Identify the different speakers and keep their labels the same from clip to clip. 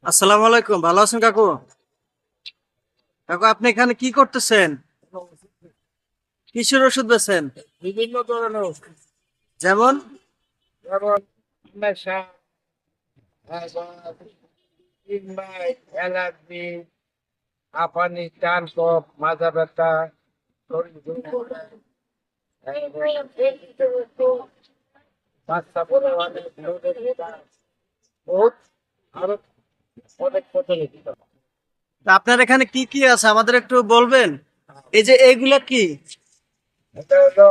Speaker 1: আসসালামু আলাইকুম, ভালো আছেন কাকু? কাকু, আপনি এখানে কি করতেছেন? কিসের ওষুধ বেছেন?
Speaker 2: বিভিন্ন ধরনের ওষুধ,
Speaker 1: যেমন?
Speaker 2: যেমন নেশা, কিংবা অ্যালার্জি, হাঁপানি, টান কফ, মাথা ব্যথা, শরীর দুর্বল, বাচ্চা বলে অনেক লোকের বহুত আরো অনেক প্রচলিত।
Speaker 1: তা আপনার এখানে কি কি আছে আমাদের একটু বলবেন? এই যে এইগুলা কি?
Speaker 2: এটা হলো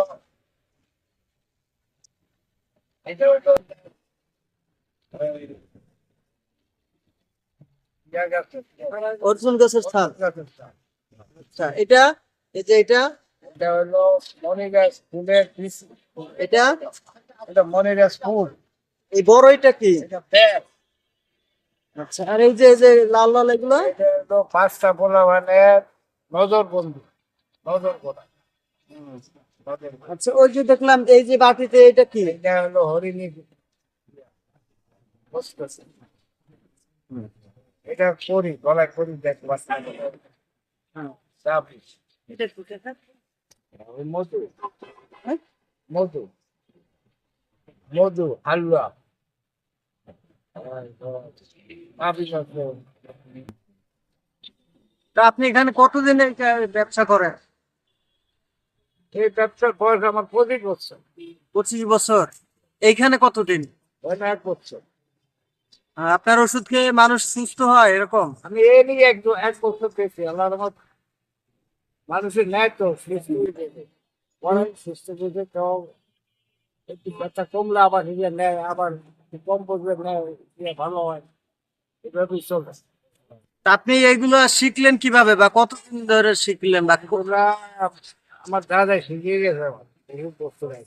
Speaker 2: এটা হলো এই, ইয়া গাছের চারা,
Speaker 1: অর্জুন গাছের ছাল।
Speaker 2: অর্জুন গাছের চারা।
Speaker 1: আচ্ছা, এটা? এই যে এটা?
Speaker 2: এটা হলো মনিরাজ ফুলের বীজ।
Speaker 1: এটা?
Speaker 2: এটা মনিরাজ ফুল।
Speaker 1: এই বড় এটা কি?
Speaker 2: এটা পেঁয়াজ।
Speaker 1: আচ্ছা, আর এই যে লাল লাল এগুলা?
Speaker 2: এটা হলো পাঁচটা পোলা মানে নজর বন্ধু, নজর পোলা, নজর বন্ধু।
Speaker 1: আচ্ছা, ওই যে দেখলাম এই যে বাটিতে, এটা কি?
Speaker 2: এটা হলো হরিণী বসতেছে। এটা করি গলায় করি দেখ বাচ্চা
Speaker 1: হ্যাঁ।
Speaker 2: চাপিস।
Speaker 1: এটা কি কাকা?
Speaker 2: ওই মধু,
Speaker 1: হ্যাঁ?
Speaker 2: মধু, মধু হালুয়া চাপিস আছে।
Speaker 1: তা আপনি এখানে কতদিন এটা ব্যবসা করেন?
Speaker 2: এই ব্যবসার বয়স আমার 25 বছর।
Speaker 1: 25 বছর। এইখানে কতদিন?
Speaker 2: হয় না 1 বছর।
Speaker 1: আপনার ওষুধ খেয়ে মানুষ সুস্থ হয় এরকম?
Speaker 2: আমি এ নিয়ে 1 বছর পেয়েছি। আল্লাহ রহমত মানুষের ন্যায় তো সুস্থ হয়ে যাবে। পরে সুস্থ হয়ে কেউ একটু ব্যথা কমলে আবার নিজে নেয়, আবার একটু কম পড়বে নেয়, নিয়ে ভালো হয়। এভাবেই চলে।
Speaker 1: তা আপনি এইগুলো শিখলেন কিভাবে, বা কতদিন ধরে শিখলেন, বা
Speaker 2: ওরা আমার দাদা শিখিয়ে গেছে আমার এই বস্তু নাই।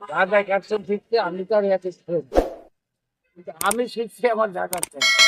Speaker 2: দাদা ক্যাপসুল শিখছে, আমি তো আর এত শিখছি। কিন্তু আমি শিখছি আমার দাদার থেকে।